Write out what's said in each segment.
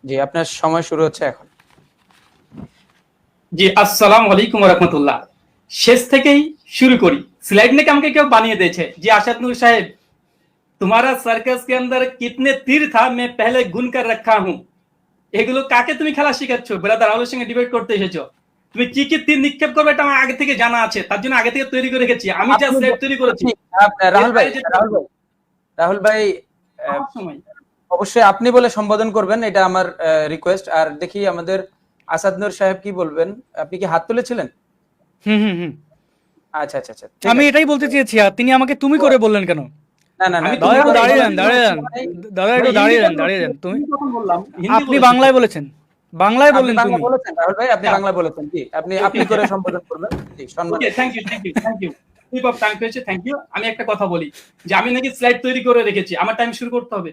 জি, আপনার সময় শুরু হচ্ছে এখন। জি, আসসালামু আলাইকুম ওয়া রাহমাতুল্লাহ। শেষ থেকেই শুরু করি। স্लाइड ने আমাকে কেউ বানিয়ে দিয়েছে। জি আশাদ নূর সাহেব, तुम्हारा सर्कस के अंदर कितने तीर था मैं पहले गुन कर रखा हूं। এগুলো কাকে তুমি খেলা শেখাচ্ছ? ব্রাদার রাহুলের সঙ্গে ডিবেট করতে এসেছো। তুমি কি কি তীর নিক্ষেপ করবে এটা আমার আগে থেকে জানা আছে। তার জন্য আগে থেকে তৈরি করে রেখেছি। আমি যা আপনি স্লাইড তৈরি করেছি এর রাহুল ভাই, বাইরে যেতে পারবো না। রাহুল ভাই, আহ, আমার সময় অবশ্যই আপনি বলে সম্বোধন করবেন, এটা আমার রিকোয়েস্ট। আর দেখি আমাদের আসাদ নূর সাহেব কি বলবেন। আপনি কি হাত তুলেছিলেন? হুম হুম হুম আচ্ছা আচ্ছা আচ্ছা, ঠিক আমি আছে। এটাই বলতে চেয়েছি, আর তিনি আমাকে তুমি করে বললেন কেন? না না না, আমি তুমি তুমি দাঁড়ান, করে দাঁড়িয়ে বলার যান, কোনো দাঁড়িয়ে যান, মানে দাদা ভাই একটু দাঁড়িয়ে হিন্দিতে যান, দাঁড়িয়ে যান। তুমি কখন বললাম? হিন্দি আপনি বলেছি। বাংলায় বলেছেন, বাংলায় আপনি বললেন বাংলা তুমি। বলেছেন রাহুল ভাই, আপনি হ্যাঁ, বাংলা বলেছেন। জি, আপনি ওকে আপনি করে সম্বোধন করবেন। জি, সম্মান। Okay, thank you thank you thank you. Slip of time পেয়েছে, থ্যাংক ইউ। আমি একটা কথা বলি যে আমি নাকি স্লাইড তৈরি করে রেখেছি, আমার টাইম শুরু করতে হবে।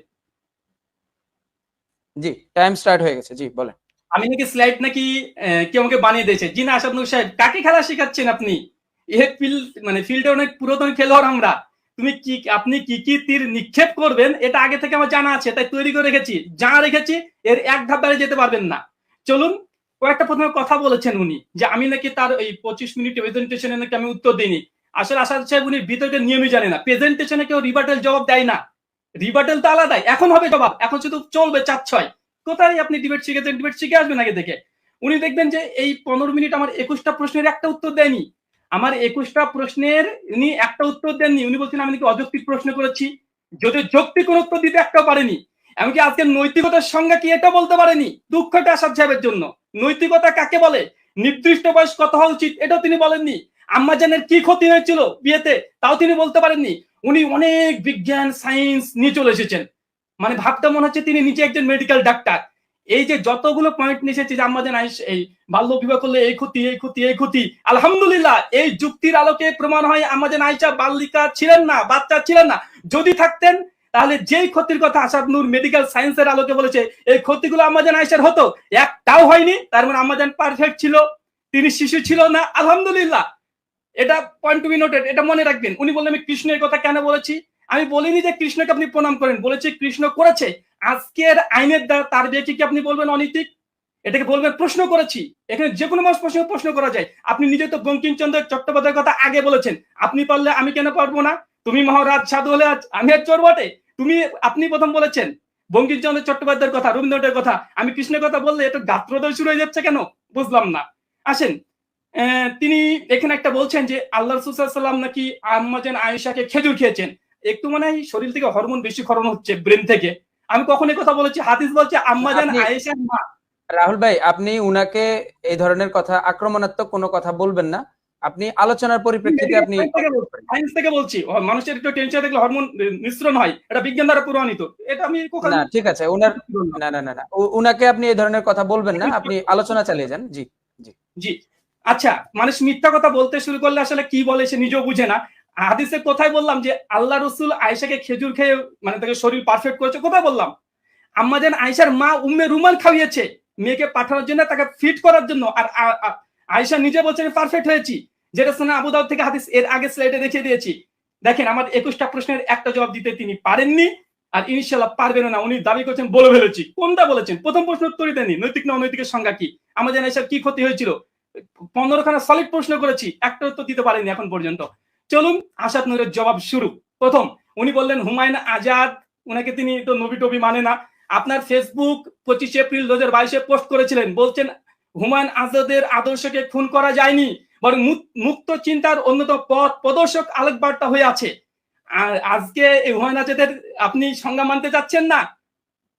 জি, টাইম স্টার্ট হয়ে গেছে। জি, বলেন। আমি নাকি স্লাইড নাকি কেউ আমাকে বানিয়ে দিয়েছে। জি না আসাদ নূর সাহেব, কাকে খেলা শেখাচ্ছেন আপনি? এ ফিল্ড মানে ফিল্ডে অনেক পুরাতন খেলোয়াড় আমরা। তুমি কি আপনি কি কি তীর নিক্ষেপ করবেন এটা আগে থেকে আমার জানা আছে, তাই তৈরি করে রেখেছি। যা রেখেছি এর এক ধাপ বাইরে যেতে পারবেন না। চলুন, কয়েকটা প্রথমে কথা বলেছেন উনি যে আমি নাকি তার এই 25 মিনিট প্রেজেন্টেশনে নাকি আমি উত্তর দিইনি। আসলে আসাদ সাহেব উনি ভিতরের নিয়মই জানে না। প্রেজেন্টেশনে কেউ রিবার্টাল জবাব দেয় না। রিবার্টাল তো আলাদাই, এখন হবে জবাব, এখন শুধু চলবে 4-6। কোথায় আপনি ডিবেট শিখেছেন? ডিবেট শিখে আসবেন আগে থেকে। উনি দেখবেন যে এই 15 মিনিট আমার 21টা প্রশ্নের একটা উত্তর দেয়নি। আমার 21টা প্রশ্নের উনি একটা উত্তর দেননি। উনি বলছেন আমি নাকি অযৌক্তিক প্রশ্ন করেছি। যদি যৌক্তিক কোন উত্তর দিতে একটাও পারেনি। এমনকি আজকে নৈতিকতার সংজ্ঞা কি এটা বলতে পারেনি। দুঃখটা আসাদ সাহেবের জন্য। নৈতিকতা কাকে বলে, নির্দিষ্ট বয়স কত হওয়া উচিত এটাও তিনি বলেননি। আম্মাজানের কি ক্ষতি হয়েছিল বিয়েতে তাও তিনি বলতে পারেননি। উনি অনেক বিজ্ঞান সায়েন্স নিয়ে চলে এসেছেন। মানে ভাবতে মনে হচ্ছে তিনি নিজে একজন মেডিকেল ডাক্তার। এই যে যতগুলো পয়েন্ট নিয়ে এসেছে যে আমাদের এই বাল্য বিবাহ করলে এই ক্ষতি এই ক্ষতি এই ক্ষতি, আলহামদুলিল্লাহ এই যুক্তির আলোকে প্রমাণ হয় আমাদের আয়েশা বালিকা ছিলেন না, বাচ্চা ছিলেন না। যদি থাকতেন তাহলে যেই ক্ষতির কথা আসাদ নূর মেডিকেল সায়েন্সের আলোকে বলেছে এই ক্ষতিগুলো আমাদের আয়েশার হতো, একটাও হয়নি। তার মানে আমাদের পারফেক্ট ছিল, তিনি শিশু ছিল না, আলহামদুলিল্লাহ। এটা পয়েন্ট টু বি নোটেড, এটা মনে রাখবেন। উনি বললেন আমি কৃষ্ণের কথা কেন বলেছি। আমি বলিনি যে কৃষ্ণকে আপনি প্রণাম করেন, বলেছি কৃষ্ণ করেছে। আজকের আইনের দ্বারা তার বিয়ে কি আপনি বলবেন অনৈতিক? এটাকে বলবেন প্রশ্ন করেছি। এখানে যে কোনো মানুষ প্রশ্ন করা যায়। আপনি নিজে তো বঙ্কিমচন্দ্র চট্টোপাধ্যায়ের কথা আগে বলেছেন, আপনি পারলে আমি কেন পারবো না? তুমি মহারাজ সাধু হলে আমি আর চোর বটে। তুমি আপনি প্রথম বলেছেন বঙ্কিমচন্দ্র চট্টোপাধ্যায়ের কথা, রবীন্দ্রনাথের কথা। আমি কৃষ্ণের কথা বললে এটা গাত্রোদয় শুরু হয়ে যাচ্ছে কেন? বুঝলাম না। আসেন, তিনি এখানে একটা বলছেন যে আল্লাহ রাসূল সাল্লাল্লাহু আলাইহি ওয়াসাল্লাম নাকি আম্মাজান আয়েশাকে খেজুর খেয়েছেন। একটু মনে হয় শরীর থেকে হরমোন বেশি ক্ষরণ হচ্ছে ব্রেন থেকে। আমি কখন এই কথা বলেছি? হাদিস বলছে আম্মাজান আপনি আয়েশার মা। রাহুল ভাই, আপনি উনাকে এই ধরনের কথা, আক্রমণাত্মক কোনো কথা বলবেন না। আপনি আলোচনার পরিপ্রেক্ষিতে আপনি কথা বলবেন। সায়েন্স থেকে বলছি মানুষের একটু টেনশন থাকলে হরমোন নিঃসরণ হয়, এটা বিজ্ঞান দ্বারা প্রমাণিত। এটা আমি কখন না, ঠিক আছে। না না না না, উনাকে আপনি এই ধরনের কথা বলবেন না। আপনি আলোচনা চালিয়ে যান। জি জি। জি। আচ্ছা, মানুষ মিথ্যা কথা বলতে শুরু করলে আসলে কি বলে সে নিজেও বুঝে না। হাদিসে কোথায় বললাম যে আল্লাহ রসুল আয়েশাকে খেজুর খেয়ে মানে তাকে শরীর পারফেক্ট করেছে? কোথায় বললাম? আম্মাজান আয়েশার মা উম্মে রুমান খাওয়িয়েছে মেয়েকে পাঠানোর জন্য, তাকে ফিট করার জন্য। আর আয়েশা নিজে বলছে আমি পারফেক্ট হয়েছি, যেটা শুনে আবু দাউদ থেকে হাদিস এর আগে স্লাইডে দেখিয়ে দিয়েছি। দেখেন আমার 21টা প্রশ্নের একটা জবাব দিতে তিনি পারেননি, আর ইনশাআল্লাহ পারবেন না। উনি দাবি করছেন বলে ফেলেছি। কোনটা বলেছেন? প্রথম প্রশ্ন উত্তরই দেননি। নৈতিক না অনৈতিকের সংজ্ঞা কি, আমাদের আয়েশার কি ক্ষতি হয়েছিল? 15খানা সলিড প্রশ্ন করেছি, একটা উত্তর দিতে পারেনি এখন পর্যন্ত। চলুন আসাদ নূরের জবাব শুরু। প্রথম উনি বললেন হুমায়ুন আজাদ, উনাকে তিনি তো নবী টবি মানে না। আপনার ফেসবুক 25 এপ্রিল 2022 পোস্ট করেছিলেন, বলছেন হুমায়ুন আজাদের আদর্শকে খুন করা যায়নি, বরং মুক্ত চিন্তার অন্যতম পথ প্রদর্শক আলোকবার্তা হয়ে আছে। আর আজকে এই হুমায়ুন আজাদের আপনি সংজ্ঞা মানতে চাচ্ছেন না।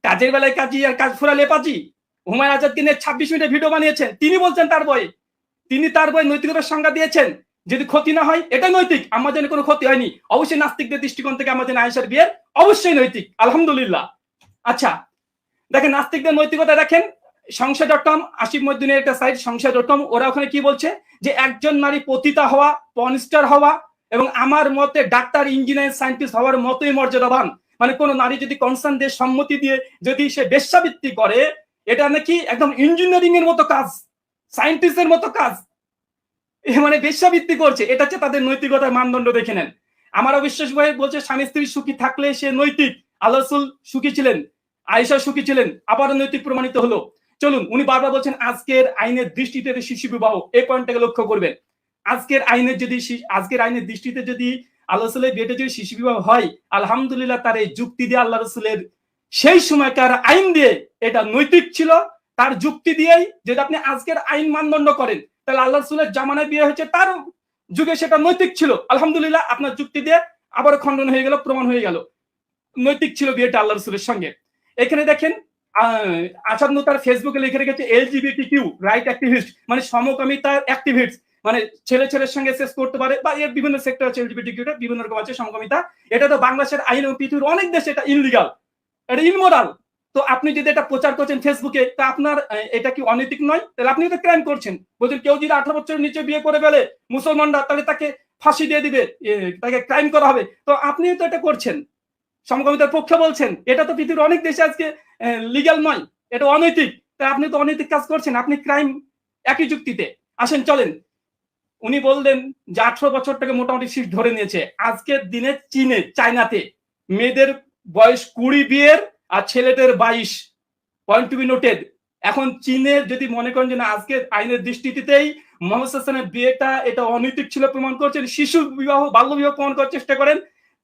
কাজের বেলায় কাজী আর কাজ ফুরালে পাজি। হুমায়ুন আজাদকে নিয়ে 26 মিনিটের ভিডিও বানিয়েছেন, তিনি বলছেন তার বই, তিনি তার বই নৈতিকতার সংজ্ঞা দিয়েছেন। যদি ক্ষতি না হয় এটা নৈতিক, আমার জন্য কোনো ক্ষতি হয়নি। অবশ্যই নাস্তিকদের দৃষ্টিকোণ থেকে আমাদের আয়েশার বিয়ের অবশ্যই নৈতিক, আলহামদুলিল্লাহ। আচ্ছা, দেখেন নাস্তিকদের নৈতিকতা দেখেন। সংশয়.com, আসিফ মইদুনের একটা সাইট সংশয়.com, ওরা ওখানে কি বলছে যে একজন নারী পতিতা হওয়া, পর্নস্টার হওয়া এবং আমার মতে ডাক্তার ইঞ্জিনিয়ার সায়েন্টিস্ট হওয়ার মতোই মর্যাদাবান। মানে কোন নারী যদি কনসার্ন দিয়ে সম্মতি দিয়ে যদি সে বেশ্যাবৃত্তি করে, এটা নাকি একদম ইঞ্জিনিয়ারিং এর মতো কাজ, সায়েন্টিস্টের মতো কাজ। মানে বেশ্যাবৃত্তি করছে, এটা হচ্ছে তাদের নৈতিকতার মানদণ্ড। দেখে নেন। আমার অবিশ্বাস ভাই বলছে স্বামী স্ত্রী সুখী থাকলে সে নৈতিক। আল্লাহ রাসূল সুখী ছিলেন। আয়েশা সুখী ছিলেন, আবার নৈতিক প্রমাণিত হলো। চলুন, উনি বারবার বলছেন আজকের আইনের দৃষ্টিতে শিশু বিবাহ, এই পয়েন্টটাকে লক্ষ্য করবেন। আজকের আইনের দৃষ্টিতে যদি আল্লাহ রসুলের বিয়েতে যদি শিশু বিবাহ হয়, আলহামদুলিল্লাহ তার এই যুক্তি দিয়ে আল্লাহ রসুলের সেই সময়কার আইন দিয়ে এটা নৈতিক ছিল। তার যুক্তি দিয়েই যদি আপনি আজকের আইন মানদণ্ড করেন, তাহলে আল্লাহ রসুলের জামানায় বিয়ে হয়েছে, তার যুগে সেটা নৈতিক ছিল। আলহামদুলিল্লাহ আপনার যুক্তি দিয়ে আবার খণ্ডন হয়ে গেল, প্রমাণ হয়ে গেল নৈতিক ছিল বিয়েটা আল্লাহ রসুলের সঙ্গে। এখানে দেখেন আসাদ নূর তার ফেসবুকে লিখে রেখেছে LGBTQ রাইট অ্যাক্টিভিস্ট, মানে সমকামিতার অ্যাক্টিভিস্ট, মানে ছেলের সঙ্গে সেক্স করতে পারে, বা এর বিভিন্ন সেক্টর আছে LGBTQ বিভিন্ন রকম আছে সমকামিতা। এটা তো বাংলাদেশের আইন এবং পৃথিবীর অনেক দেশে এটা ইনলিগাল, এটা ইমোরাল। তো আপনি যদি এটা প্রচার করছেন ফেসবুকে, তা আপনার এটা কি অনৈতিক নয়? তাহলে আপনি তো ক্রাইম করছেন। বলছেন কেউ যদি 18 বছরের নিচে বিয়ে করে ফেলে মুসলমানরা, তাহলে তাকে ফাঁসি দিয়ে দিবে, তাকে ক্রাইম করা হবে। তো আপনি তো এটা করছেন, সমকামিতার পক্ষে বলছেন। এটা তো পৃথিবীর অনেক দেশে আজকে লিগ্যাল নয়, এটা অনৈতিক। তাই আপনি তো অনৈতিক কাজ করছেন, আপনি ক্রাইম একই যুক্তিতে। আসেন চলেন, উনি বললেন যে 18 বছরটাকে মোটামুটি ফিক্স ধরে নিয়েছে। আজকের দিনে চীনে, চায়নাতে মেয়েদের বয়স 20 বিয়ের আর ছেলেদের 22, পয়েন্ট টু বি নোটেড। এখন চীনের যদি মনে করেন যে না আজকের আইনের দৃষ্টিতেই মোহাম্মদ হাসানের বিয়েটা এটা অনৈতিক ছিল প্রমাণ করছেন, শিশু বিবাহ বাল্য বিবাহ প্রমাণ করার চেষ্টা করেন,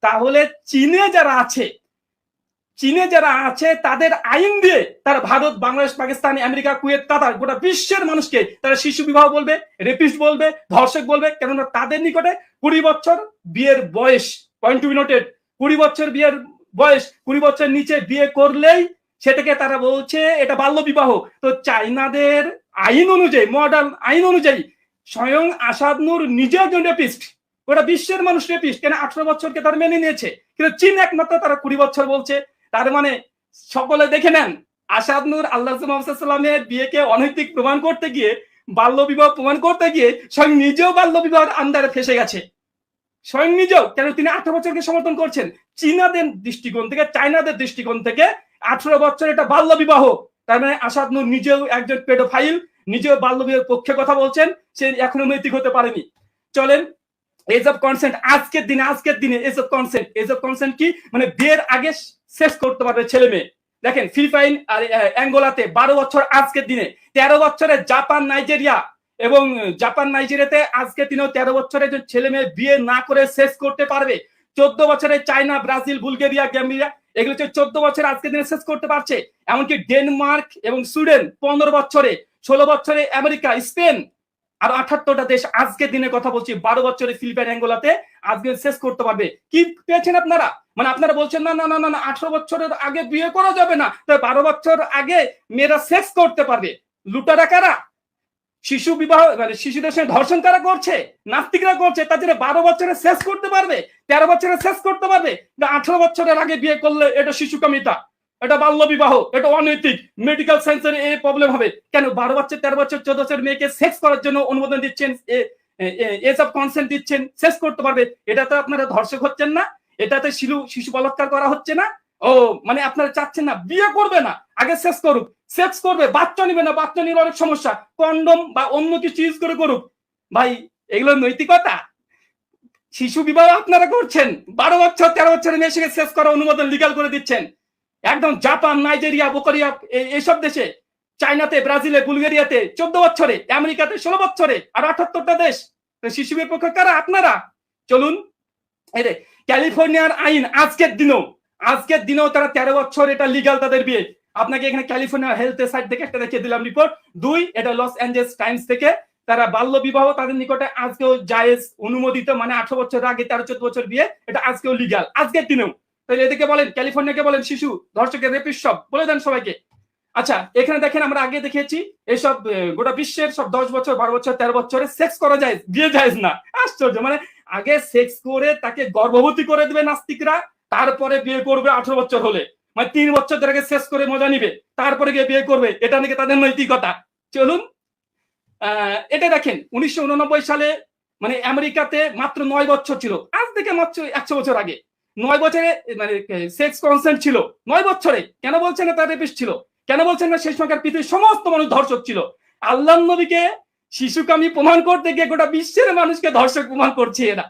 তাহলে চীনে যারা আছে তাদের আইন দিয়ে তারা ভারত, বাংলাদেশ, পাকিস্তান, আমেরিকা, কুয়েত, কাতার গোটা বিশ্বের মানুষকে তারা শিশু বিবাহ বলবে, রেপিস্ট বলবে, ধর্ষক বলবে। কেননা তাদের নিকটে 20 বছর বিয়ের বয়স, পয়েন্ট টু বি নোটেড, 20 বছর বিয়ের বয়স, 20 বছর নিচে বিয়ে করলেই সেটাকে তারা বলছে এটা বাল্য বিবাহ। তো চাইনাদের আইন অনুযায়ী, মডার্ন আইন অনুযায়ী, স্বয়ং আসাদ নূর নিজে একজন রেপিস্ট, গোটা বিশ্বের মানুষ রেপিস্ট, কেন 18 বছরকে তারা মেনে নিয়েছে, কিন্তু চীন একমাত্র তারা 20 বছর বলছে। তার মানে সকলে দেখে নেন, আসাদ নূর আল্লাহ সাল্লামের বিয়েকে অনৈতিক প্রমাণ করতে গিয়ে, বাল্য বিবাহ প্রমাণ করতে গিয়ে স্বয়ং নিজেও বাল্য বিবাহের আন্ডারে ফেসে গেছে, স্বয়ং নিজেও। কেন তিনি 18 বছরকে সমর্থন করছেন। চীনাদের দৃষ্টিকোণ থেকে, চায়নাদের দৃষ্টিকোণ থেকে 18 বছর এটা বাল্য বিবাহ। তার মানে আসাদ নূর নিজেও একজন পেডোফাইল, নিজেও বাল্য বিবাহের পক্ষে কথা বলছেন, সে এখনো নৈতিক হতে পারেনি। চলেন, এজ অফ কনসেন্ট, আজকের দিনে এজ অফ কনসেন্ট কি, মানে বিয়ের আগে সেক্স করতে পারবে ছেলে মেয়ে। দেখেন ফিলিপাইন আর অ্যাঙ্গোলাতে 12 বছর আজকের দিনে, 13 বছরে জাপান, নাইজেরিয়াতে আজকের দিনেও 13 বছরে ছেলে মেয়ে বিয়ে না করে সেক্স করতে পারবে। 14 বছরে চায়না, ব্রাজিল, বুলগেরিয়া, গ্যাম্বিয়া, এগুলো 14 বছরে আজকের দিনে সেক্স করতে পারছে। এমনকি ডেনমার্ক এবং সুইডেন 15 বছরে, 16 বছরে আমেরিকা, স্পেন, আর 78টা দেশ আজকের দিনে কথা বলছি 12 বছরে ফিলিপাইন, অ্যাঙ্গোলাতে আজকে শেষ করতে পারবে। কি পেয়েছেন আপনারা? মানে আপনারা বলছেন না 18 বছরের আগে বিয়ে করা যাবে না, তাই 12 বছর আগে মেয়েরা সেক্স করতে পারবে। লুটারা কারা? শিশু বিবাহ, মানে শিশুদের সঙ্গে ধর্ষণ কারা করছে? নাস্তিকরা করছে। তাদের 12 বছরে শেষ করতে পারবে, 13 বছরে শেষ করতে পারবে, 18 বছরের আগে বিয়ে করলে এটা শিশুকামিতা, এটা বাল্য বিবাহ, এটা অনৈতিক। মেডিকেল সায়েন্সের এই প্রবলেম হবে কেন? 12 বছর, 13 বছর, 14 বছর মেয়েকে সেক্স করার জন্য অনুমোদন দিচ্ছেন, এজ অফ কনসেন্ট দিচ্ছেন, সেক্স করতে পারবে। এটা তো আপনারা ধর্ষক হচ্ছেন না? এটাতে শিশু বলাৎকার করা হচ্ছে না? ও মানে আপনারা চাচ্ছেন না বিয়ে করবে না, আগে সেক্স করুক, সেক্স করবে, বাচ্চা নিবে না, বাচ্চা নিলে অনেক সমস্যা, কন্ডম বা অন্য কিছু ইউজ করে করুক। ভাই এগুলো নৈতিকতা? শিশু বিবাহ আপনারা করছেন, 12 বছর 13 বছরের মেয়ের সঙ্গে সেক্স করার অনুমোদন লিগাল করে দিচ্ছেন। একদম জাপান, নাইজেরিয়া, বুলগেরিয়া, এইসব দেশে, চায়নাতে, ব্রাজিলে, বুলগেরিয়াতে 14 বছরে, আমেরিকাতে 16 বছরে, আর 78টা দেশ। শিশু বিয়ের পক্ষে কারা? আপনারা। চলুন, ক্যালিফোর্নিয়ার আইন আজকের দিনেও তারা 13 বছর এটা লিগাল তাদের বিয়ে। আপনাকে এখানে ক্যালিফোর্নিয়া হেলথ সাইট থেকে একটা দেখিয়ে দিলাম রিপোর্ট। 2, এটা লস অ্যাঞ্জেলেস টাইমস থেকে, তারা বাল্য বিবাহ তাদের নিকটে আজকেও জায়েজ, অনুমোদিত, মানে 18 বছর আগে 13-14 বছর বিয়ে, এটা আজকেও লিগাল, আজকের দিনেও। তাহলে এদিকে বলেন, ক্যালিফোর্নিয়াকে বলেন শিশু ধর্ষকের, রেপিস্ট, সব বলে দেন সবাইকে। আচ্ছা, এখানে দেখেন আমরা আগে দেখিয়েছি এইসব গোটা বিশ্বের সব 10 বছর, 12 বছর, 13 বছরে সেক্স করা যায়, বিয়ে যায় না। আশ্চর্য, মানে আগে সেক্স করে তাকে গর্ভবতী করে দেবে নাস্তিকরা, তারপরে বিয়ে করবে 18 বছর হলে, মানে 3 বছর ধরে সেক্স করে মজা নিবে, তারপরে গিয়ে বিয়ে করবে। এটা নাকি তাদের নৈতিকতা। চলুন, এটা দেখেন 1989 সালে, মানে আমেরিকাতে মাত্র 9 বছর ছিল, আজ থেকে মাত্র 100 বছর আগে 9 বছরে মানে সেক্স কনসেন্ট ছিল। 9 বছরে কেন বলছেন না তার রেপিস্ট ছিল? কেন বলছেন না সেই সময়কার পৃথিবীর সমস্ত মানুষ ধর্ষক ছিল? আল্লাহ নবীকে শিশুকামী প্রমাণ করতে গিয়ে গোটা বিশ্বের মানুষকে ধর্ষক প্রমাণ করছে এরা,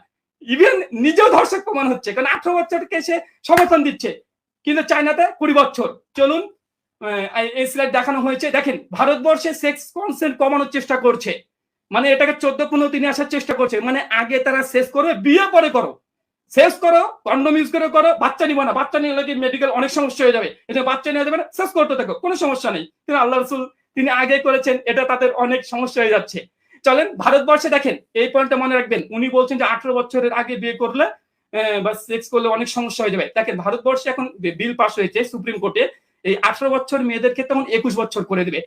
ইভেন নিজেও ধর্ষক প্রমাণ হচ্ছে, কারণ 18 বছরকে সে সমর্থন দিচ্ছে। কিন্তু চায়নাতে 20 বছর। চলুন এই স্লাইড দেখানো হয়েছে, দেখেন ভারতবর্ষে সেক্স কনসেন্ট কমানোর চেষ্টা করছে, মানে এটাকে 14-15 দিনে আসার চেষ্টা করছে, মানে আগে তারা শেষ করবে, বিয়ে পরে করো, শেষ করো, কন্ডম ইউজ করে করো, বাচ্চা নিব না, বাচ্চা নিলে কি মেডিকেল অনেক সমস্যা হয়ে যাবে, এটা বাচ্চা নিয়ে যাবে না, শেষ করতে থাকো, কোনো সমস্যা নেই। কিন্তু আল্লাহ রাসূল তিনি আগে করেছেন, এটা তাদের অনেক সমস্যা হয়ে যাচ্ছে। চলেন ভারতবর্ষে দেখেন, এই পয়েন্টটা মনে রাখবেন, উনি বলছেন যে 18 বছরের আগে বিয়ে করলে বা সেক্স করলে অনেক সমস্যা হয়ে যাবে। দেখেন ভারতবর্ষে এখন বিল পাস হয়েছে সুপ্রিম কোর্টে, এই 18 বছর মেয়েদের ক্ষেত্রে এখন 21 বছর করে দিবে।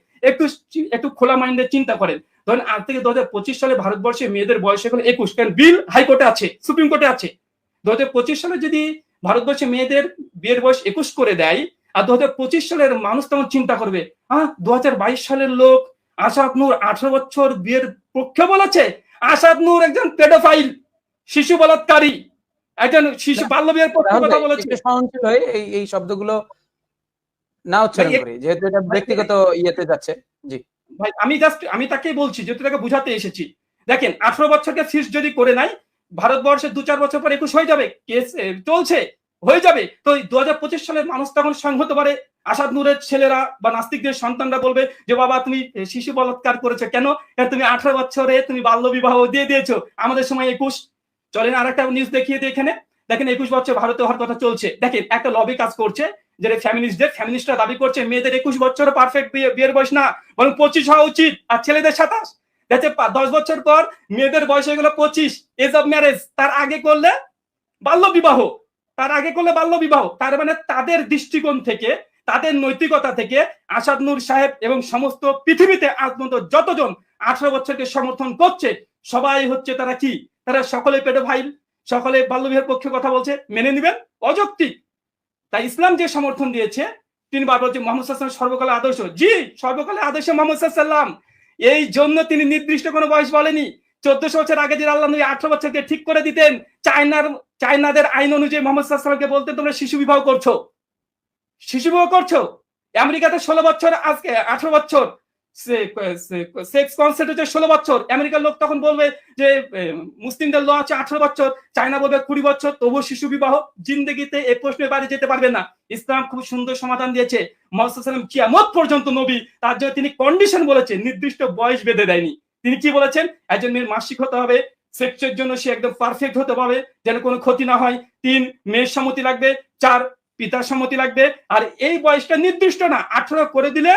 একটু খোলা মাইন্ডে চিন্তা করেন, ধরেন আজ থেকে 2025 সালে ভারতবর্ষে মেয়েদের বয়স এখন 21, কারণ বিল হাইকোর্টে আছে, সুপ্রিম কোর্টে আছে। 2025 সালে যদি ভারতবর্ষে মেয়েদের বিয়ের বয়স 21 করে দেয়, আর 2025 সালের মানুষ তখন চিন্তা করবে, 2022 সালের লোক আশাদ নূর 18 বছর বিয়ের পক্ষে বলেছে। আশাদ নূর একজন পেডোফাইল, শিশু বলাৎকারী, একজন শিশু বাল্য বিয়ের পক্ষে কথা বলেছে। সহনশীল হয়ে এই শব্দগুলো না উচ্চারণ করি, যেহেতু এটা ব্যক্তিগত ইয়েতে যাচ্ছে। জি ভাই, আমি তাকেই বলছি, যেহেতু তাকে বুঝাতে এসেছি। দেখেন 18 বছরকে ফিক্স যদি করে নাই, ভারতবর্ষে 2-4 বছর পর 21 হয়ে যাবে, কেস চলছে, হয়ে যাবে। তো 2025 সালের মানুষ তখন সংহত পারে, আসাদ নূরের ছেলেরা বা নাস্তিকদের সন্তানরা বলবে যে বাবা তুমি শিশু বলাৎকার করেছো কেন, তুমি 18 বছরে তুমি বাল্য বিবাহ দিয়ে দিয়েছো, আমাদের সময় 21। চলেন আর একটা নিউজ দেখিয়ে দিই এখানে। দেখেন 21 বছর ভারতে হওয়ার কথা চলছে। দেখেন একটা লবি কাজ করছে, যেটা ফ্যামিনিস্টরা দাবি করছে মেয়েদের 21 বছর পারফেক্ট বিয়ের বয়স না, বরং 25 হওয়া উচিত, আর ছেলেদের 27। দেখছে 10 বছর পর মেয়েদের বয়স হয়ে গেল 25, এজ অফ ম্যারেজ, তার আগে করলে বাল্য বিবাহ, তার মানে তাদের দৃষ্টিকোণ থেকে, তাদের নৈতিকতা থেকে আসাদ নূর সাহেব এবং সমস্ত পৃথিবীতে আজ পর্যন্ত যতজন 18 বছরকে সমর্থন করছে সবাই হচ্ছে তারা কি, তারা সকলে পেডোফাইল, সকলে বাল্য বিবাহের পক্ষে কথা বলছে, মেনে নেবেন? অযৌক্তিক। তাই ইসলাম যে সমর্থন দিয়েছে, তিনি বারবার যে মোহাম্মদ সাল্লাল্লাহু আলাইহি ওয়াসাল্লাম সর্বকালের আদর্শ, জি সর্বকালের আদর্শ মোহাম্মদ সাল্লাল্লাহু আলাইহি ওয়াসাল্লাম, এই জন্য তিনি নির্দিষ্ট কোনো বয়স বলেনি। 1400 বছর আগে যে আল্লাহ নবী 18 বছরকে ঠিক করে দিতেন, চায়নাদের আইন অনুযায়ী মোহাম্মদ সাল্লাল্লাহু আলাইহি ওয়াসাল্লামকে বলতেন তোমরা শিশু বিবাহ করছো। আমেরিকাতে 16 বছর, আজকে 18 বছর, সেক্স কনসেন্ট হচ্ছে 16 বছর। আমেরিকার লোক তখন বলবে যে মুসলিমদের ল আছে 18 বছর, চায়না বলবে 20 বছর, তবুও শিশু বিবাহ। জিন্দেগিতে এই প্রশ্নের বাইরে যেতে পারবে না। ইসলাম খুব সুন্দর সমাধান দিয়েছে। মুহাম্মদ সাল্লাল্লাহু আলাইহি ওয়াসাল্লাম কিয়ামত পর্যন্ত নবী, তার জন্য তিনি কন্ডিশন বলেছেন, নির্দিষ্ট বয়স বেঁধে দেয়নি। তিনি কি বলেছেন? একজন মেয়ের মাসিক হতে হবে, সেক্সের জন্য সে একদম পারফেক্ট হতে হবে, যেন কোনো ক্ষতি না হয়। 3 মেয়ের সম্মতি লাগবে, 4 পিতার সম্মতি লাগবে। আর এই বয়সটা নির্দিষ্ট না, 18 করে দিলে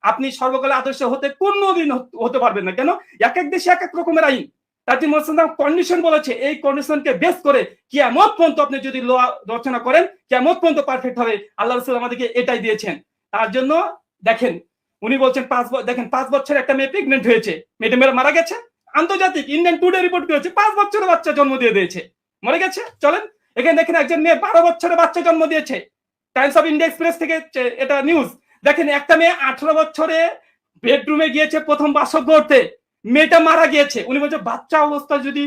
আপনি সর্বকালে আদর্শ হতে কোনদিন হতে পারবেন না। কেন? এক এক দেশে এক এক রকমের আইন। তার জন্য কন্ডিশন বলেছে, এই কন্ডিশনকে বেস করে কিয়ামত পর্যন্ত আপনি যদি ল রচনা করেন, কিয়ামত পর্যন্ত পারফেক্ট হবে। আল্লাহ রাসূল আমাদেরকে এটাই দিয়েছেন। তার জন্য দেখেন উনি বলছেন 5 বছর একটা মেয়ে প্রেগনেন্ট হয়েছে, মেয়েটা মারা গেছে। আন্তর্জাতিক ইন্ডিয়ান টুডে রিপোর্ট করেছে 5 বছরের বাচ্চা জন্ম দিয়ে দিয়েছে, মরে গেছে। চলেন এখানে দেখেন একজন মেয়ে 12 বছরের বাচ্চা জন্ম দিয়েছে, টাইমস অফ ইন্ডিয়া এক্সপ্রেস থেকে এটা নিউজ। দেখেন একটা মেয়ে 18 বছরে বেডরুমে গিয়েছে প্রথম বাসর করতে, মেয়েটা মারা গিয়েছে। উনি বলছে বাচ্চা অবস্থা যদি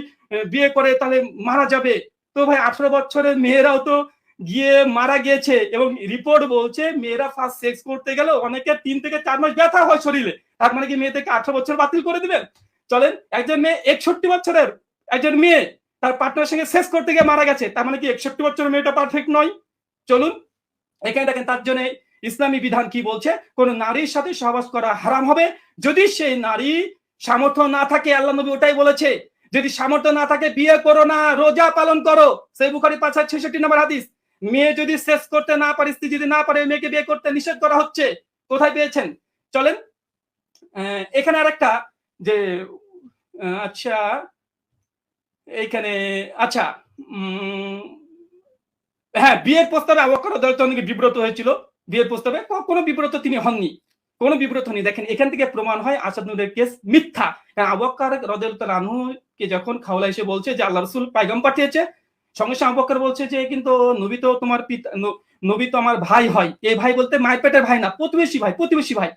বিয়ে করে তাহলে মারা যাবে। তো ভাই 18 বছরের মেয়েরাও তো গিয়ে মারা গিয়েছে, এবং রিপোর্ট বলছে মেয়েরা ফার্স্ট সেক্স করতে গেলে অনেকের 3 থেকে 4 মাস ব্যথা হয় শরীরে। তার মানে কি মেয়ে থেকে 18 বছর বাতিল করে দিবেন? চলেন একজন মেয়ে 61 বছরের একজন মেয়ে তার পার্টনারের সঙ্গে সেক্স করতে গিয়ে মারা গেছে, তার মানে কি 61 বছরের মেয়েটা পারফেক্ট নয়? চলুন এখানে দেখেন তার জন্য ইসলামী বিধান কি বলছে, কোন নারীর সাথে সহবাস করা হারাম হবে যদি সেই নারী সামর্থ্য না থাকে। আল্লাহ নবী ওটাই বলেছে, যদি সামর্থ্য না থাকে বিয়ে করো না, রোজা পালন করো। সেই বুখারী 566 নম্বর হাদিস। মেয়ে যদি সেক্স করতে না পারে, স্ত্রী যদি না পারে, মেয়েকে বিয়ে করতে নিষেধ করা হচ্ছে। কোথায় পেয়েছেন? চলেন এখানে আরেকটা যে আচ্ছা এইখানে আচ্ছা হ্যাঁ, বিয়ের প্রস্তাবে আবু বকর রাদিয়াল্লাহু আনহু বিব্রত হয়েছিল। বিয়ের প্রস্তাবে কোনো বিব্রত তিনি হননি, কোনো বিব্রত নেই। দেখেন এখান থেকে প্রমাণ হয় আসাদ নূরের কেস মিথ্যা। আবু বকর রাদিয়াল্লাহু আনহুকে যখন খাওলা এসে বলছে যে আল্লাহ রাসূল পায়গাম পাঠিয়েছে, সঙ্গে সঙ্গে আবু বকর বলছে যে কিন্তু নবী তো তোমার পিতা, নবী তো আমার ভাই হয়। এই ভাই বলতে মায়ের পেটের ভাই না, প্রতিবেশী ভাই।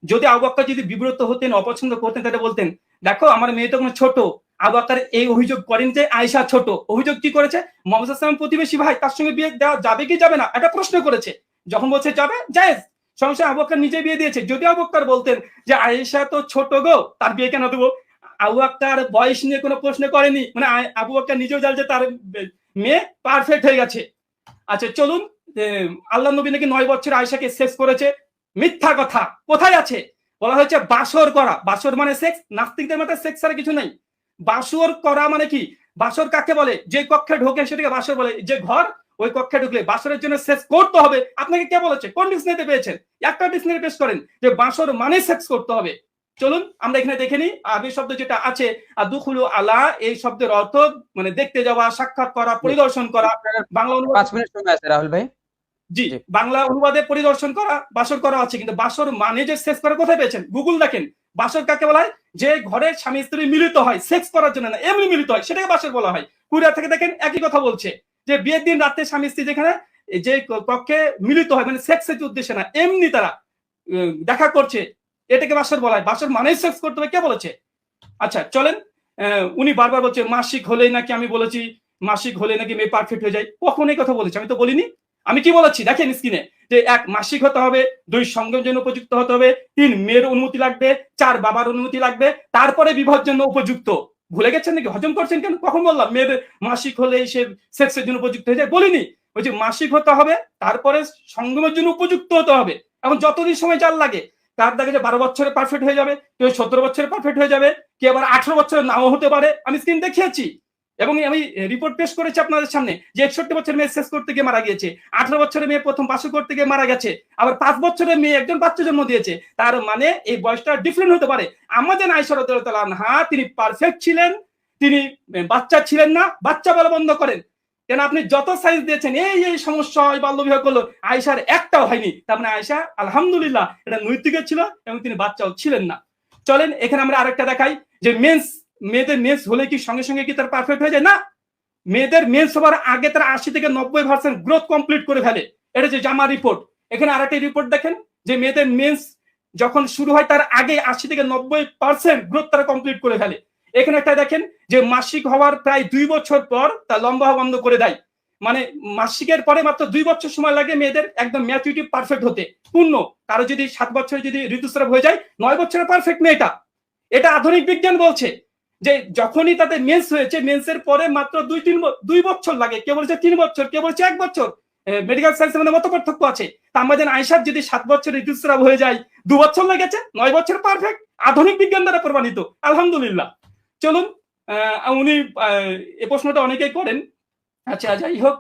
যদি আবু বকর যদি বিব্রত হতেন, অপছন্দ করতেন, তাহলে বলতেন দেখো আমার মেয়ে তো ছোট। আবু বকর এই অভিযোগ করেন যে আয়েশা ছোট। অভিযোগ কি করেছে? মুহাম্মদ সাল্লাল্লাহু আলাইহি ওয়াসাল্লাম প্রতিবেশী ভাই, তার সঙ্গে বিয়ে দেওয়া যাবে কি যাবে না একটা প্রশ্ন করেছে। যখন বলছে যাবে, জায়েজ, সঙ্গে আবু বকর নিজে বিয়ে দিয়েছে। যদি আবু বকর বলতেন যে আয়েশা তো ছোট গো, তার বিয়ে কেন দেবো, আবু বকর বয়স নিয়ে কোনো প্রশ্ন করেনি। মানে আবু বকর নিজেও জানে যে তার মেয়ে পারফেক্ট হয়ে গেছে। আচ্ছা চলুন যে আল্লাহ নবী নাকি 9 বছর আয়েশাকে সেক্স করেছে, মিথ্যা কথা। কোথায় আছে? বলা হয়েছে বাসর করা। বাসর মানে সেক্স। নাস্তিকদের মতে সেক্স ছাড়া কিছু নেই। বাসর করা মানে কি? বাসর কাকে বলে? যে কক্ষে ঢোকে সেটাকে বাসর বলে। যে ঘর, ওই কক্ষে ঢুকলে বাসরের জন্য সেক্স করতে হবে। আপনাকে কে বলেছে? কোন ডিকশনারিতে পেয়েছেন? একটা ডিকশনারি পেশ করেন যে বাসর মানে সেক্স করতে হবে। চলুন আমরা এখানে দেখে নিই আরবি শব্দ যেটা আছে দুখুলু আলা, এই শব্দের অর্থ মানে দেখতে যাওয়া, সাক্ষাৎ করা, পরিদর্শন করা। বাংলা অনুবাদ 5 মিনিট সময় আছে রাহুল ভাই। জি, জি। বাংলা অনুবাদে পরিদর্শন করা, বাসর করা আছে, কিন্তু বাসর মানে যে সেক্স করা কোথায় পেয়েছেন? গুগল দেখেন। বাসর কাকে বলা হয়? যে ঘরে স্বামী স্ত্রী মিলিত হয়, সেক্স করার জন্য না, এমনি মিলিত হয়, সেটাকে বাসর বলা হয়। কুরিয়ার থেকে দেখেন একই কথা বলছে যে বিয়ের দিন রাতে স্বামী স্ত্রী যেখানে যে কক্ষে মিলিত হয়, মানে সেক্সের উদ্দেশ্যে না, এমনি তারা দেখা করছে, এটাকে বাসর বলা হয়। বাসর মানেই সেক্স করতে হবে, কে বলেছে? আচ্ছা চলেন, উনি বারবার বলছে মাসিক হলেই নাকি আমি বলেছি মাসিক হলে নাকি মেয়ে পারফেক্ট হয়ে যায়। কখন এই কথা বলেছি? আমি তো বলিনি। আমি কি বলেছি দেখেন স্ক্রিনে, যে 1 মাসিক হতে হবে, 2 সঙ্গের জন্য উপযুক্ত হতে হবে, 3 মেয়ের অনুমতি লাগবে, 4 বাবার অনুমতি লাগবে, তারপরে বিবাহের জন্য উপযুক্ত। ভুলে গেছেন নাকি? হজম করছেন কেন? কখন বললাম মেয়ের মাসিক হলেই সে সেক্সের জন্য উপযুক্ত হয়ে যায়? বলিনি। ওই যে মাসিক হতে হবে, তারপরে সঙ্গমের জন্য উপযুক্ত হতে হবে। এখন যতদিন সময় যার লাগে, তার দেখে যে 12 বছরে পারফেক্ট হয়ে যাবে, কেউ 17 বছরে পারফেক্ট হয়ে যাবে, কে আবার 18 বছরের নাও হতে পারে। আমি স্ক্রিন দেখিয়েছি এবং আমি রিপোর্ট পেশ করেছি আপনাদের সামনে যে 61 বছরের মেয়ে শেষ করতে গিয়ে মারা গিয়েছে, 18 বছরের মেয়ে প্রথম বাসর করতে গিয়ে মারা গেছে, আবার 5 বছরের মেয়ে একজন বাচ্চা জন্ম দিয়েছে। তার মানে এই বয়সটা ডিফারেন্ট হতে পারে। আমাদের আয়েশা রাদিয়াল্লাহু আনহা তিনি পারফেক্ট ছিলেন, তিনি বাচ্চা ছিলেন না। বাচ্চা বলা বন্ধ করেন। কেন আপনি যত সাইজ দিয়েছেন এই সমস্যা হয়, বাল্য বিবাহ করলো, আয়েশার একটাও হয়নি। তার মানে আয়েশা আলহামদুলিল্লাহ এটা নৈতিক ছিল এবং তিনি বাচ্চাও ছিলেন না। চলেন এখানে আমরা আরেকটা দেখাই যে মেয়েদের মেন্স হলে কি সঙ্গে সঙ্গে কি তার পারফেক্ট হয়ে যায়? না, মেয়েদের মেন্স হওয়ার আগে তারা 80 থেকে 90% গ্রোথ কমপ্লিট করে ফেলে। এটা যে জামা রিপোর্ট। এখানে আরেকটা রিপোর্ট দেখেন যে মেয়েদের মেন্স যখন শুরু হয় তার আগে 80 থেকে 90% গ্রোথ তারা কমপ্লিট করে ফেলে। এখানে একটা দেখেন যে মাসিক হওয়ার প্রায় 2 বছর পর তা লম্বা হওয়া বন্ধ করে দেয়। মানে মাসিকের পরে মাত্র 2 বছর সময় লাগে মেয়েদের একদম ম্যাচুরিটি পারফেক্ট হতে পূর্ণ। কারো যদি 7 বছরে যদি ঋতুস্রাব হয়ে যায়, 9 বছরে পারফেক্ট মেয়েটা। এটা আধুনিক বিজ্ঞান বলছে যে যখনই তাদের মেন্স হয়েছে, মেন্সের পরে মাত্র 2 বছর লাগে। কে বলেছে 3 বছর, কে বলেছে 1 বছর। মেডিকেল সায়েন্সের মধ্যে মত পার্থক্য আছে। তা আমাদের আয়েশার যদি 7 বছর ঋতুস্রাব হয়ে যায়, 2 বছর লেগেছে, 9 বছর পারফেক্ট। আধুনিক বিজ্ঞান দ্বারা প্রমাণিত, আলহামদুলিল্লাহ। চলুন, উনি এই প্রশ্নটা অনেকেই করেন। আচ্ছা যাই হোক,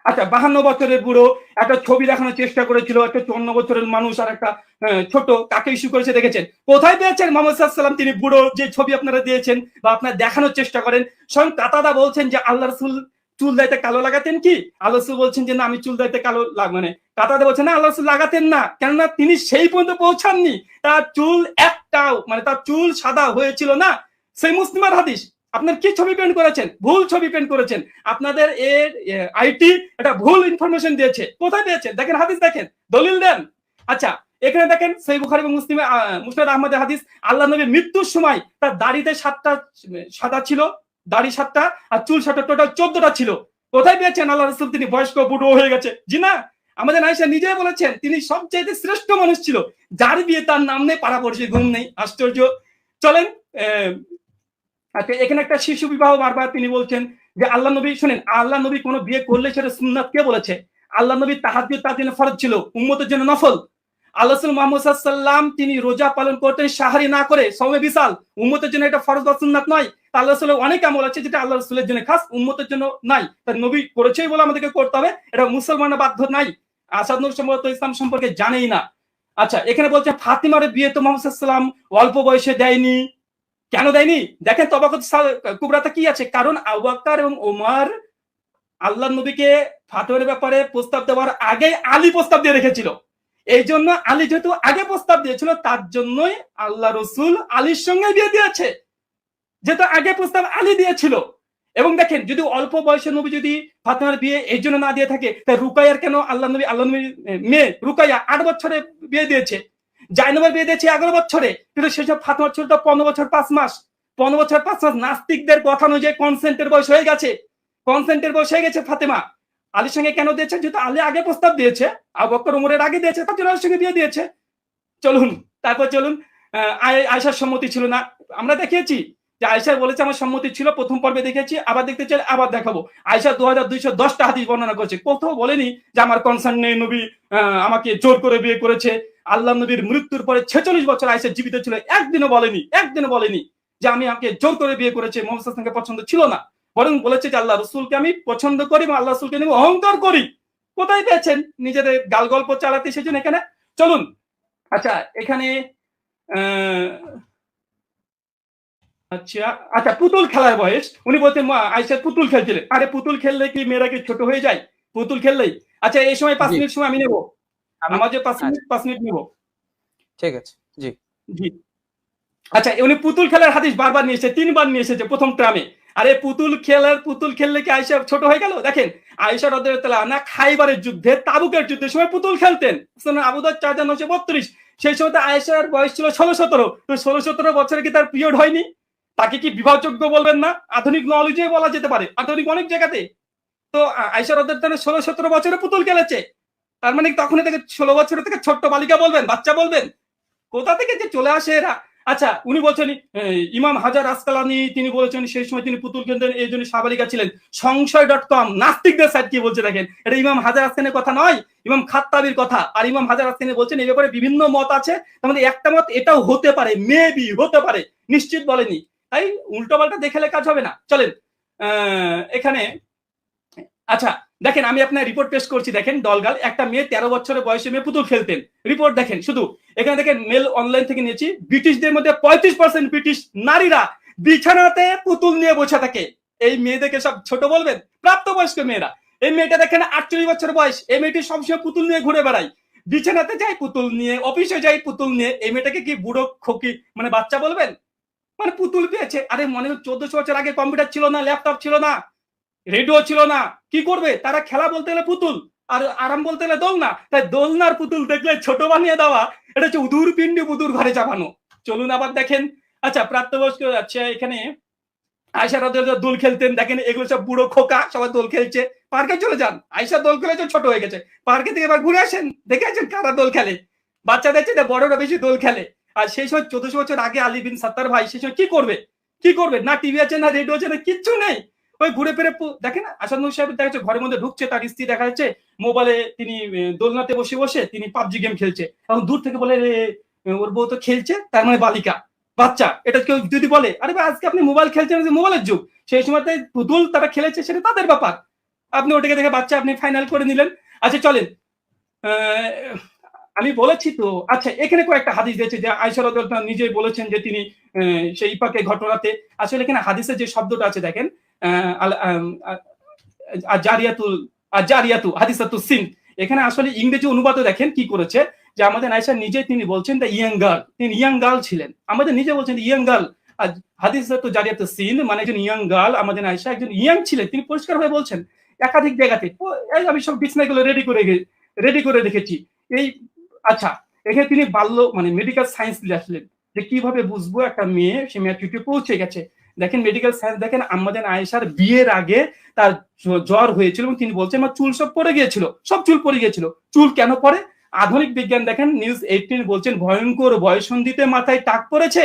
আচ্ছা 52 বছরের বুড়ো একটা ছবি দেখানোর চেষ্টা করেছিল, একটা 54 বছরের মানুষ আর একটা ছোট, কাকে ইস্যু করেছে দেখেছেন? কোথায় পেয়েছেন মোহাম্মদ সাল্লাল্লাহু আলাইহি ওয়াসাল্লাম তিনি বুড়ো যে ছবি আপনারা দিয়েছেন বা আপনারা দেখানোর চেষ্টা করেন? স্বয়ং কাতাদা বলছেন যে আল্লাহ রাসূল চুল দাইতে কালো লাগাতেন কি? আল্লাহ রাসূল বলছেন যে না আমি চুল দাইতে কালো মানে কাতাদা বলছেন না আল্লাহ রাসূল লাগাতেন না, কেননা তিনি সেই পর্যন্ত পৌঁছাননি। তার চুল একটাও মানে তার চুল সাদা হয়েছিল না। সেই মুসলিমের হাদিস। আপনার কি ছবি পেন্ট করেছেন? ভুল ছবি পেন্ট করেছেন। আপনাদের এর আইটি এটা ভুল ইনফরমেশন দিয়েছে। কোথায় পেয়েছেন? দেখেন হাদিস দেখেন, দলিল দেন। আচ্ছা এখানে দেখেন সহিহ বুখারী এবং মুসলিমে মুসনাদ আহমদের হাদিস, আল্লাহ নবীর মৃত্যুর সময় তার দাড়িতে 7টা সাদা ছিল, দাড়ি 7টা আর চুল 7টা, টোটাল 14টা ছিল। কোথায় পেয়েছেন? আল্লাহ রাসূল তিনি বয়স্ক বুড়ো হয়ে গেছে। জি না, আমাদের আয়েশা নিজেই বলেছেন তিনি সবচেয়ে শ্রেষ্ঠ মানুষ ছিল, যার বিয়ে তার নাম নেই, পাড়াপড়শি ঘুম নেই। আশ্চর্য। চলেন, আচ্ছা এখানে একটা শিশু বিবাহ বারবার তিনি বলছেন যে আল্লাহ নবী, শুনেন, আল্লাহ নবী কোনো বিয়ে করলে সেটা সুন্নাত কে বলেছে? আল্লাহ নবী তাহাজ্জুদ তার জন্য ফরজ ছিল, উম্মতের জন্য নফল। আল্লাহ রাসূল মুহাম্মদ সাল্লাল্লাহু আলাইহি ওয়াসাল্লাম তিনি রোজা পালন করতেন সাহারি না করে, সওমে বিসাল, উম্মতের জন্য এটা ফরজ বা সুন্নাত নয়। আল্লাহ রাসূলের অনেক আমল আছে যেটা আল্লাহ রাসূলের জন্য খাস, উম্মতের জন্য নাই। তার নবী করেছেই বলে আমাদেরকে করতে হবে, এটা মুসলমানরা বাধ্য নাই। আসাদ নূর সম্ভবত ইসলাম সম্পর্কে জানেই না। আচ্ছা এখানে বলছে ফাতিমার বিয়ে তো মুহাম্মদ সাল্লাল্লাহু আলাইহি ওয়াসাল্লাম অল্প বয়সে দেয়নি। কেন দেয়নি? দেখেন তবাকাত কুবরাতে কি আছে? কারণ আবু বকর এবং ওমর আল্লাহ নবীকে ফাতিমার ব্যাপারে প্রস্তাব দেওয়ার আগে আলী প্রস্তাব দিয়ে রেখেছিল। এই জন্য আলী যেহেতু আগে প্রস্তাব দিয়েছিল, তার জন্যই আল্লাহ রসুল আলীর সঙ্গে বিয়ে দিয়েছে, যেহেতু আগে প্রস্তাব আলী দিয়েছিল। এবং দেখেন যদি অল্প বয়সের নবী যদি ফাতিমার বিয়ে এই জন্য না দিয়ে থাকে, তাই রুকাইয়ার কেন আল্লাহ নবীর মেয়ে রুকাইয়া 8 বছরে বিয়ে দিয়েছে, জাইনবের বিয়ে দিয়েছে 11 বছরে, কিন্তু সেসব ফাতিমার ছিল 15 বছর 5 মাস। 15 বছর 5 মাস নাস্তিকদের কথা অনুযায়ী কনসেন্টের বয়স হয়ে গেছে, কনসেন্টের বয়স হয়ে গেছে ফাতিমা। আলীর সঙ্গে কেন দিয়েছে? যেহেতু আলী আগে প্রস্তাব দিয়েছে, আবু বকর ওমরের আগে দিয়েছে, তার জন্য আলীর সঙ্গে বিয়ে দিয়েছে। চলুন তারপর চলুন, আয়েশার সম্মতি ছিল না, আমরা দেখিয়েছি যে আয়েশা বলেছে আমার সম্মতি ছিল, প্রথম পর্বে দেখেছি, আবার দেখতে চাইলে আবার দেখাবো। আয়েশা 2210টা হাদিস বর্ণনা করেছে, কোথাও বলেনি যে আমার কনসার্ন নেই, নবী আমাকে জোর করে বিয়ে করেছে। আল্লাহ নবীর মৃত্যুর পরে 46 বছর আয়েশা জীবিত ছিল, একদিনও বলেনি যে আমি আমাকে জোর করে বিয়ে করেছে, মোহাম্মদ সাল্লাল্লাহু আলাইহি ওয়াসাল্লামকে পছন্দ ছিল না, বরং বলেছে যে আল্লাহ রসুলকে আমি পছন্দ করি এবং আল্লাহ রসুলকে নিয়ে অহংকার করি। কোথায় পেয়েছেন নিজেদের গাল গল্প চালাতে এসেছেন এখানে? চলুন, আচ্ছা এখানে আচ্ছা পুতুল খেলার বয়স, উনি বলছেন আয়েশা পুতুল খেলছিলেন। আরে পুতুল খেললে কি মেয়েরা কি ছোট হয়ে যায় পুতুল খেললেই? আচ্ছা এই সময় 5 মিনিট সময় আমি নেব, আমার যে 5 মিনিট নেব। ঠিক আছে, জি জি। আচ্ছা উনি পুতুল খেলার হাদিস বারবার নিয়ে এসেছে, 3বার নিয়ে এসেছে প্রথম ট্রামে। আরে পুতুল খেললে কি আয়েশা ছোট হয়ে গেল? দেখেন আয়েশা রাদিয়াল্লাহু আনহা খাইবারের যুদ্ধে, তাবুকের যুদ্ধের সময় পুতুল খেলতেন। সুনান আবু দাউদ 4932। সেই সময় তো আয়েশার বয়স ছিল 16-17। তো 16-17 বছরে কি তার পিরিয়ড হয়নি? তাকে কি বিবাহযোগ্য বলবেন না? আধুনিক নলেজে বলা যেতে পারে, আধুনিক অনেক জায়গাতে। তো আয়েশা রাদিয়াল্লাহু আনহা 16-17 বছরে পুতুল খেলেছে, তার মানে তখন থেকে 16 বছরের থেকে ছোট্ট বালিকা বলবেন, বাচ্চা বলবেন? কোথা থেকে যে চলে আসে এরা। আচ্ছা উনি বলছেন ইমাম হাজার আসকালানি তিনি বলেছেন সেই সময় তিনি পুতুল খেলতেন, এই জন্য সাবালিকা ছিলেন। সংশয়.com নাস্তিকদের সাইট কি বলছে দেখেন, এটা ইমাম হাজার আসকালানির কথা নয়, ইমাম খাত্তাবির কথা। আর ইমাম হাজার আসকালানি বলছেন এই ব্যাপারে বিভিন্ন মত আছে, তার মধ্যে একটা মত এটাও হতে পারে, মেবি হতে পারে, নিশ্চিত বলেনি। তাই উল্টোপাল্টা দেখে কাজ হবে না। চলেন এখানে আচ্ছা দেখেন আমি আপনার রিপোর্ট পেশ করছি, দেখেন দলগাল একটা মেয়ে 13 বছরের বয়সে মেয়ে পুতুল খেলতেন, রিপোর্ট দেখেন শুধু। এখানে দেখেন মেল অনলাইন থেকে নিয়েছি, ব্রিটিশদের মধ্যে 35% ব্রিটিশ নারীরা বিছানাতে পুতুল নিয়ে বসে থাকে। এই মেয়েদেরকে সব ছোট বলবেন? প্রাপ্তবয়স্ক মেয়েরা। এই মেয়েটা দেখেন 48 বছর বয়স, এই মেয়েটি সবসময় পুতুল নিয়ে ঘুরে বেড়ায়, বিছানাতে যায় পুতুল নিয়ে, অফিসে যায় পুতুল নিয়ে। এই মেয়েটাকে কি বুড়ো খোকি মানে বাচ্চা বলবেন? মানে পুতুল পেয়েছে। আরে মনে 1400 বছর আগে কম্পিউটার ছিল না, ল্যাপটপ ছিল না, রেডিও ছিল না, কি করবে তারা? খেলা বলতে গেলে পুতুল, আর আরাম বলতে গেলে দোলনা। তাই দোলনার পুতুল দেখলে ছোট বানিয়ে দেওয়া, এটা হচ্ছে উদুর পিণ্ডি বুদুর ঘরে চাপানো। চলুন আবার দেখেন। আচ্ছা প্রাপ্তবয়স্ক যাচ্ছে, এখানে আয়েশা রাদিয়াল্লাহু দোল খেলতেন, দেখেন এগুলো সব বুড়ো খোকা, সবাই দোল খেলছে। পার্কে চলে যান, আয়েশা দোল খেলেছে, ছোট হয়ে গেছে, পার্কে থেকে এবার ঘুরে আসেন, দেখে আসেন কারা দোল খেলে। বাচ্চাদের চেয়ে বড়রা বেশি দোল খেলে। আর সেই সময় 1400 বছর আগে আলী বিন সাত্তার ভাই সেই সময় কি করবে? না টিভি আছে, না রেডিও আছে, না কিচ্ছু নেই। ওই ঘুরে ফিরে দেখেন আসাদুল সাহেব দেখা যাচ্ছে ঘরের মধ্যে ঢুকছে, তার স্ত্রী দেখা যাচ্ছে মোবাইলে তিনি দোলনাতে বসে বসে তিনি পাবজি গেম খেলছে। এখন দূর থেকে বলে ওর বউ তো খেলছে, তার মানে বালিকা বাচ্চা। এটা কেউ যদি বলে আরে ভাই আজকে আপনি মোবাইল খেলছেন, মোবাইলের যুগ, সেই সময় পুতুল তারা খেলেছে, সেটা তাদের ব্যাপার। আপনি ওটাকে দেখে বাচ্চা আপনি ফাইনাল করে নিলেন। আচ্ছা চলেন আমি বলেছি তো। আচ্ছা এখানে কয়েকটা হাদিস দিয়েছে যে আয়েশা রাদিয়াল্লাহু আনহা নিজেই বলেছেন যে তিনি সেই ইফাকের ঘটনাতে, আসলে এখানে হাদিসের যে শব্দটা আছে দেখেন জারিয়াতু হাদিসাতু সিন, এখানে আসলে ইংরেজি অনুবাদও দেখেন কি করেছে, যে আমাদের আয়েশা নিজে তিনি বলছেন দ্য ইয়াং গার্ল, তিনি ইয়াং গার্ল ছিলেন, আমাদের নিজে বলছেন ইয়াং গার্ল। আর হাদিসাতু জারিয়াতু সিন মানে একজন ইয়াং গার্ল, আমাদের আয়েশা একজন ইয়াং ছিলেন, তিনি পরিষ্কার হয়ে বলছেন একাধিক জায়গাতে। আমি সব বিছনাগুলো রেডি করে রেখেছি এই। আচ্ছা এখানে তিনি মানে মেডিকেল সায়েন্স দিয়ে আসলেন, যে কিভাবে বুঝবো একটা মেয়ে সে ম্যাচুরিটি পৌঁছে গেছে। দেখেন মেডিকেল সায়েন্স দেখেন, আমাদের আয়েশার বিয়ের আগে তার জ্বর হয়েছিল এবং তিনি বলছেন আমার চুল সব পড়ে গিয়েছিল, সব চুল পড়ে গিয়েছিল। চুল কেন পড়ে? আধুনিক বিজ্ঞান দেখেন নিউজ 18 বলছেন ভয়ঙ্কর বয়ঃসন্ধিতে মাথায় টাক পড়েছে,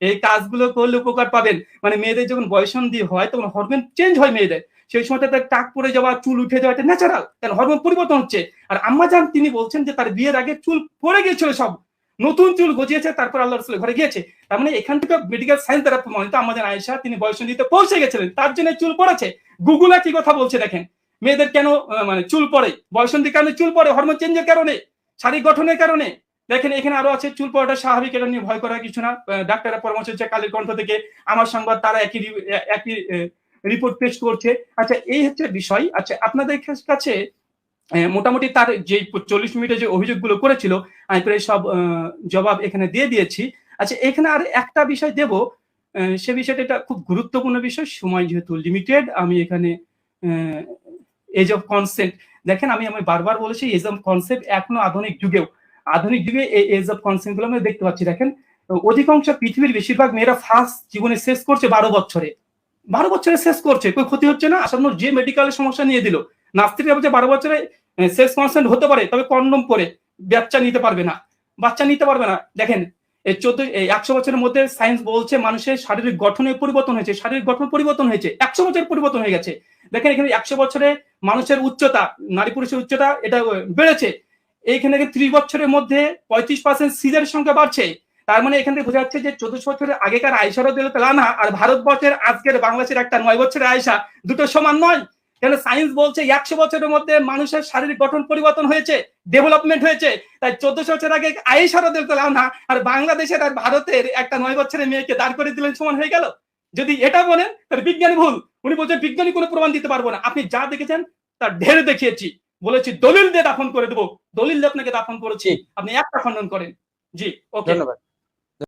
এই কাজগুলো করলে উপকার পাবেন। মানে মেয়েদের যখন বয়ঃসন্ধি হয় তখন হরমোন চেঞ্জ হয় মেয়েদের, সেই সময় তার টাক পড়ে যাওয়া, চুল উঠে যাওয়া, এটা ন্যাচারাল, কারণ হরমোন পরিবর্তন হচ্ছে। আর আম্মা জান তিনি বলছেন যে তার বিয়ের আগে চুল পড়ে গিয়েছিল, সব নতুন চুল গজিয়েছে, তারপর আল্লাহ রাসূলের ঘরে গিয়েছে। তার মানে এখান থেকে মেডিকেল সায়েন্স দ্বারা প্রমাণিত আমাদের আয়েশা তিনি বয়ঃসন্ধিতে পৌঁছে গেছিলেন, তার জন্য চুল পড়েছে। গুগল কি কথা বলছে দেখেন, মেয়েদের কেন মানে চুল পড়ে, বয়ঃসন্ধির কারণে চুল পড়ে, হরমোন চেঞ্জের কারণে, শারীরিক গঠনের কারণে। দেখেন এখানে আরো আছে চুল পড়াটা স্বাভাবিক, এটা নিয়ে ভয় করার কিছু না। ডাক্তারের পরামর্শ হচ্ছে কালের কণ্ঠ থেকে আমার সংবাদ, তারা একই রিপোর্ট পেশ করছে। আচ্ছা এই হচ্ছে বিষয়। আচ্ছা আপনাদের কাছে মোটামুটি তার যে 40 মিনিটে যে অভিযোগগুলো করেছিল আমি প্রায় সব জবাব এখানে দিয়ে দিয়েছি। আচ্ছা এখানে আর একটা বিষয় দেব, সে বিষয়টা এটা খুব গুরুত্বপূর্ণ বিষয়, সময় যেহেতু লিমিটেড আমি এখানে এজ অফ কনসেন্ট দেখেন, আমি বারবার বলেছি এজ অফ কনসেপ্ট এখনো আধুনিক যুগে এই এজ অফ কনসেন্ট গুলো আমরা দেখতে পাচ্ছি। দেখেন অধিকাংশ পৃথিবীর বেশিরভাগ মেয়েরা ফার্স্ট জীবনে শেষ করছে 12 বছরে শেষ করছে, কোনো ক্ষতি হচ্ছে না। আসলে যে মেডিকেলের সমস্যা নিয়ে দিল, নাস্তিকরা বলছে 12 বছরে সেক্স কনসেন্ট হতে পারে, তবে কন্ডম পরে বাচ্চা নিতে পারবে না। দেখেন এই 100 বছরের মধ্যে সায়েন্স বলছে মানুষের শারীরিক গঠনে পরিবর্তন হয়েছে, শারীরিক গঠন পরিবর্তন হয়েছে, 100 বছর পরিবর্তন হয়ে গেছে। দেখেন এখানে 100 বছরে মানুষের উচ্চতা, নারী পুরুষের উচ্চতা এটা বেড়েছে। এইখানে 30 বছরের মধ্যে 35% সিজারের সংখ্যা বাড়ছে। তার মানে এখান থেকে বোঝা যাচ্ছে যে 1400 বছরের আগেকার আয়েশা রাদিয়াল্লাহু তাআলা আর ভারতবর্ষের আজকের বাংলাদেশের একটা 9 বছরের আয়েশা দুটো সমান নয়। কেন সায়েন্স বলছে 100 বছরের মধ্যে মানুষের শারীরিক গঠন পরিবর্তন হয়েছে, ডেভেলপমেন্ট হয়েছে। তাই 1400 বছর আগে আয়েশা রাদিয়াল্লাহু তাআলা আর বাংলাদেশের আর ভারতের একটা 9 বছরের মেয়েকে দাঁড় করে দিলেন সমান হয়ে গেল। যদি এটা বলেন তাহলে বিজ্ঞানী ভুল। উনি বলছেন বিজ্ঞানী কোনো প্রমাণ দিতে পারবো না। আপনি যা দেখেছেন তার ঢের দেখিয়েছি, বলেছি দলিল দিয়ে দাফন করে দেবো, দলিল দিয়ে আপনাকে দাফন করেছি, আপনি একটা খণ্ডন করেন। জি, ওকে, ধন্যবাদ।